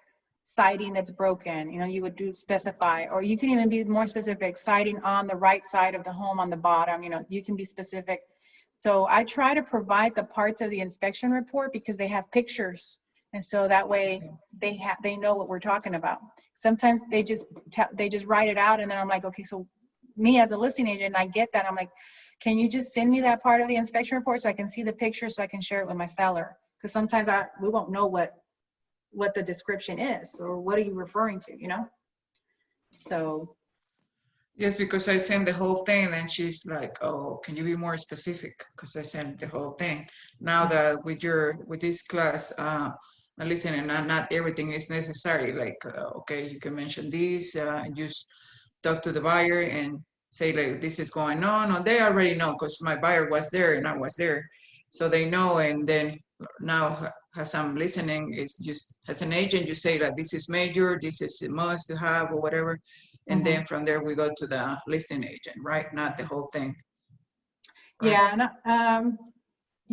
siding that's broken. You would specify, or you can even be more specific, siding on the right side of the home on the bottom. You can be specific. So I try to provide the parts of the inspection report because they have pictures, and so that way they know what we're talking about. Sometimes they just write it out, and then I'm like, okay, so me as a listing agent, I get that. I'm like, can you just send me that part of the inspection report so I can see the picture, so I can share it with my seller? Because sometimes we won't know what the description is, or what are you referring to, So. Yes, because I sent the whole thing, and she's like, oh, can you be more specific? Because I sent the whole thing. Now that with this class, listen, not everything is necessary. Like, okay, you can mention this, just talk to the buyer and say, like, this is going on. Or they already know, because my buyer was there and I was there. So they know. And then now, as I'm listening, is just as an agent, you say, like, this is major, this is a must to have, or whatever. And then from there, we go to the listing agent, right? Not the whole thing. Yeah,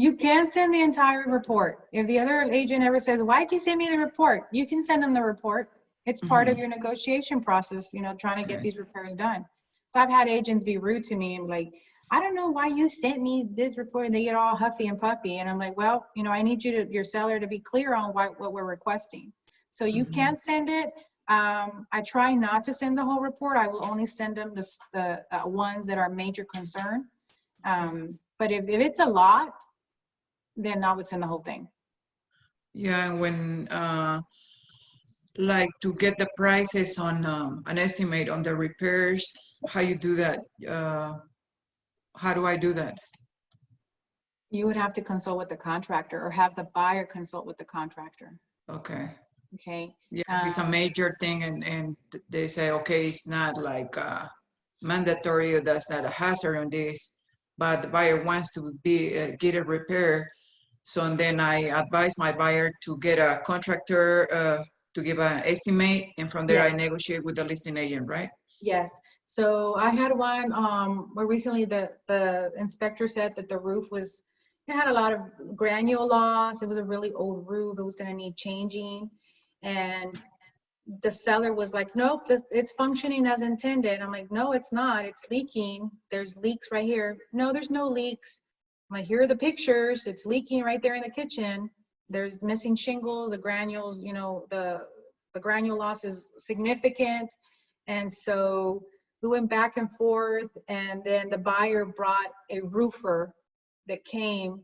You can send the entire report. If the other agent ever says, why'd you send me the report? You can send them the report. It's part of your negotiation process, you know, trying to get Okay. these repairs done. So I've had agents be rude to me and like, I don't know why you sent me this report, and they get all huffy and puffy. And I'm like, well, you know, I need you to, your seller to be clear on what we're requesting. So you can send it. I try not to send the whole report. I will only send them the ones that are major concern. But if it's a lot, then I would send the whole thing. Yeah, and when, like to get the prices on an estimate on the repairs, how you do that? How do I do that? You would have to consult with the contractor or have the buyer consult with the contractor. Okay. Okay. Yeah, if it's a major thing and they say, okay, it's not like mandatory, or that's not a hazard on this, but the buyer wants to be get a repair. So and then I advise my buyer to get a contractor to give an estimate, and from there I Yes. negotiate with the listing agent, right? Yes. So I had one where recently the inspector said that the roof was, it had a lot of granule loss. It was a really old roof. It was going to need changing. And the seller was like, nope, it's functioning as intended. I'm like, no, it's not. It's leaking. There's leaks right here. No, there's no leaks. I'm like, here are the pictures. It's leaking right there in the kitchen. There's missing shingles, the granules, you know, the granule loss is significant. And so we went back and forth, and then the buyer brought a roofer that came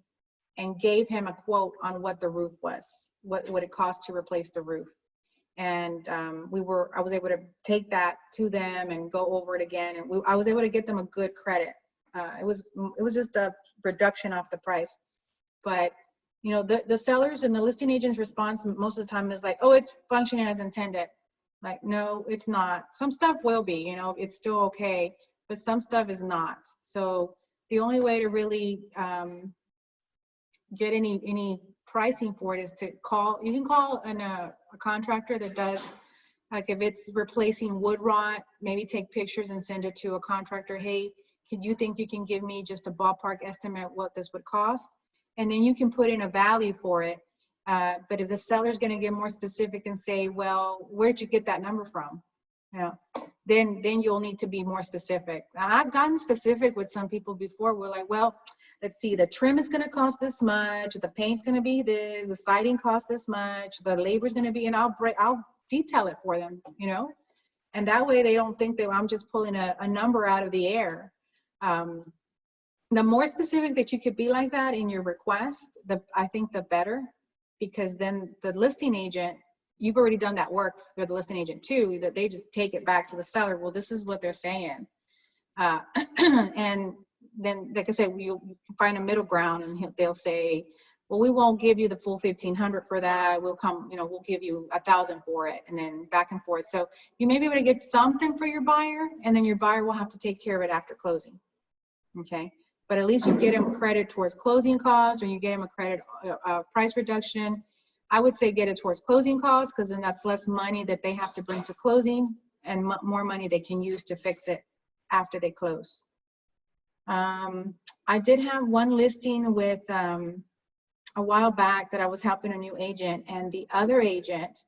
and gave him a quote on what the roof was, what it cost to replace the roof. And I was able to take that to them and go over it again. And I was able to get them a good credit. It was just a reduction off the price. But, you know, the sellers and the listing agent's response most of the time is like, oh, it's functioning as intended. Like, no, it's not. Some stuff will be, you know, it's still okay, but some stuff is not. So the only way to really get any pricing for it is to call. You can call a contractor that does, like if it's replacing wood rot, maybe take pictures and send it to a contractor. Hey, could you think you can give me just a ballpark estimate what this would cost? And then you can put in a value for it. But if the seller's going to get more specific and say, well, where'd you get that number from? You know, then you'll need to be more specific. I've gotten specific with some people before. We're like, well, let's see, the trim is going to cost this much, the paint's going to be this, the siding costs this much, the labor's going to be, and I'll detail it for them, you know, and that way they don't think that I'm just pulling a number out of the air. The more specific that you could be like that in your request, I think the better, because then the listing agent, you've already done that work for the listing agent too, that they just take it back to the seller. Well, this is what they're saying. And then, like I said, you find a middle ground, and they'll say, well, we won't give you the full 1,500 for that. We'll come, you know, we'll give you 1,000 for it, and then back and forth. So you may be able to get something for your buyer, and then your buyer will have to take care of it after closing. Okay. But at least you get them credit towards closing costs, or you get them a credit price reduction. I would say get it towards closing costs, because then that's less money that they have to bring to closing, and more money they can use to fix it after they close. I did have one listing with a while back that I was helping a new agent, and the other agent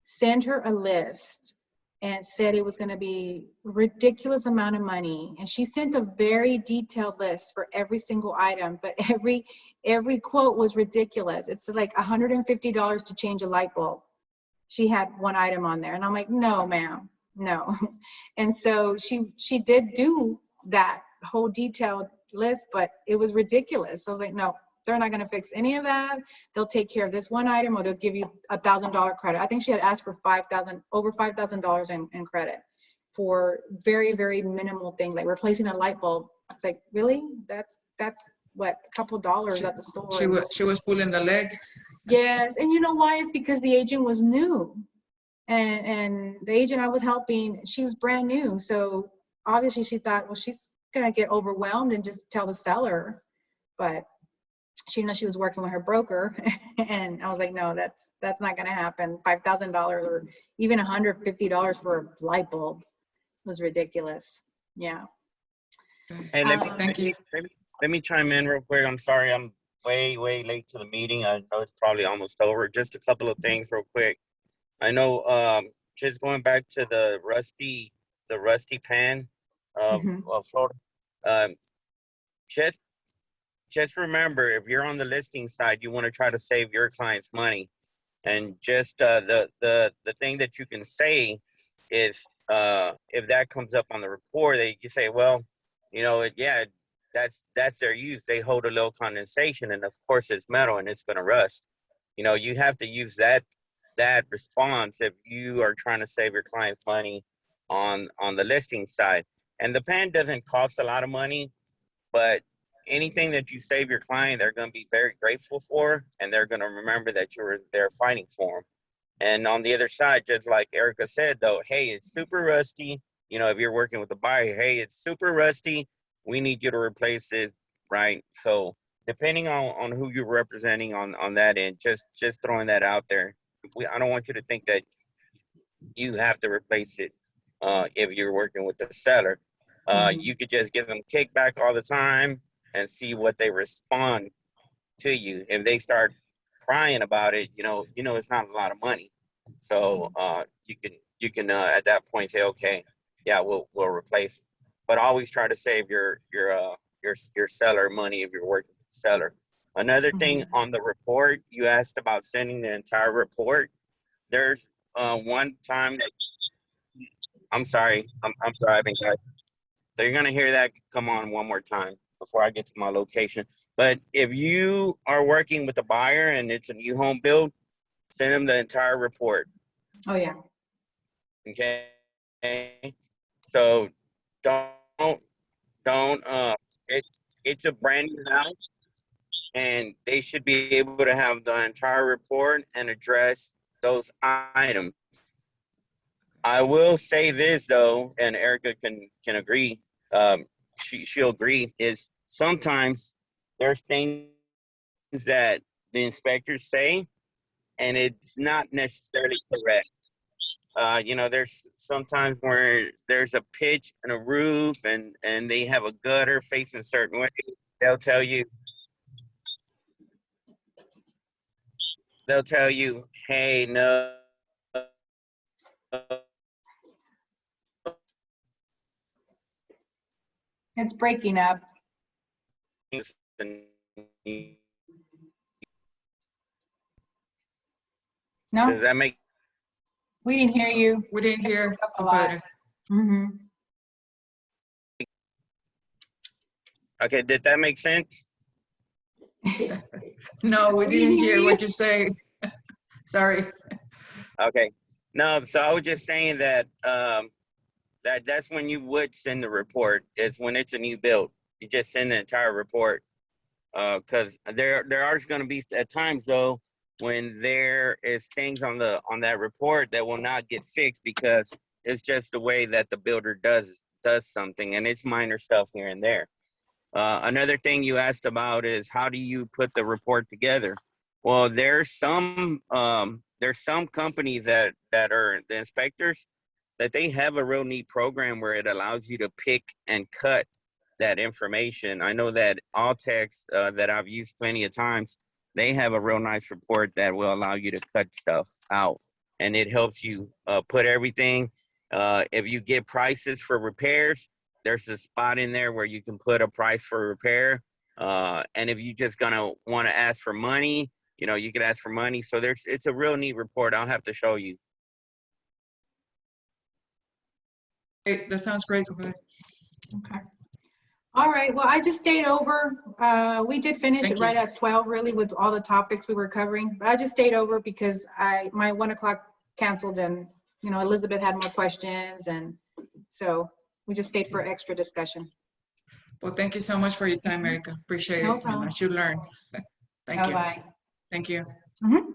sent her a list and said it was going to be a ridiculous amount of money. And she sent a very detailed list for every single item, but every quote was ridiculous. It's like $150 to change a light bulb. She had one item on there, and I'm like, no, ma'am, no. And so she did do that whole detailed list, but it was ridiculous. I was like, no, they're not going to fix any of that. They'll take care of this one item, or they'll give you $1,000 credit. I think she had asked for over $5,000 in credit for very, very minimal thing, like replacing a light bulb. It's like, really? That's what, a couple dollars at the store. She was pulling the leg. Yes, and you know why? It's because the agent was new, and the agent I was helping, she was brand new. So obviously she thought, well, she's gonna get overwhelmed and just tell the seller, but she knows she was working with her broker. And I was like, no, that's not gonna happen. $5,000 or even $150 for a light bulb was ridiculous. Yeah. Hey, Thank you. let me chime in real quick. I'm sorry, I'm way late to the meeting. I know it's probably almost over. Just a couple of things real quick. I know, just going back to the rusty pan of, Mhm. of Florida. Um, just remember, if you're on the listing side, you want to try to save your clients money. And just the thing that you can say is, if that comes up on the report, you say, well, yeah, that's their use. They hold a little condensation, and of course it's metal and it's gonna rust. You have to use that response if you are trying to save your clients money on the listing side. And the pan doesn't cost a lot of money, but anything that you save your client, they're going to be very grateful for, and they're going to remember that you were there fighting for them. And on the other side, just like Erica said, though, hey, it's super rusty. If you're working with a buyer, hey, it's super rusty. We need you to replace it, right? So depending on who you're representing on that end, just throwing that out there. I don't want you to think that you have to replace it if you're working with the seller. You could just give them kickback all the time and see what they respond to you. If they start crying about it, it's not a lot of money. So you can at that point say, okay, yeah, we'll replace it. But always try to save your seller money if you're working with the seller. Another thing on the report, you asked about sending the entire report. There's one time that I'm sorry, I'm driving, guys. So you're gonna hear that come on one more time before I get to my location. But if you are working with a buyer and it's a new home build, send them the entire report. Oh, yeah. Okay. So don't it's a brand new house, and they should be able to have the entire report and address those items. I will say this though, and Erica can agree. She'll agree. Is sometimes there's things that the inspectors say, and it's not necessarily correct. There's sometimes where there's a pitch and a roof, and they have a gutter facing a certain way. They'll tell you, hey, no. It's breaking up. No, Does that make? we didn't hear you. We didn't hear A lot. about it. Okay, did that make sense? No, we didn't hear what you say. Sorry. Okay. No, so I was just saying that that's when you would send the report, is when it's a new build. You just send the entire report. Because there are going to be at times though when there is things on that report that will not get fixed because it's just the way that the builder does something, and it's minor stuff here and there. Another thing you asked about is how do you put the report together? Well, there's some companies that are the inspectors that they have a real neat program where it allows you to pick and cut that information. I know that Altex that I've used plenty of times, they have a real nice report that will allow you to cut stuff out, and it helps you put everything. If you get prices for repairs, there's a spot in there where you can put a price for repair. And if you're just gonna want to ask for money, you can ask for money. So it's a real neat report. I'll have to show you. Hey, that sounds great. Okay. Okay. All right. Well, I just stayed over. We did finish Thank it right you. at 12, really, with all the topics we were covering. But I just stayed over because my 1 o'clock canceled, and Elizabeth had more questions, and so we just stayed for extra discussion. Well, thank you so much for your time, Erica. Appreciate No it. problem. And I should learn. Thank you. Bye-bye. Thank you. Mhm.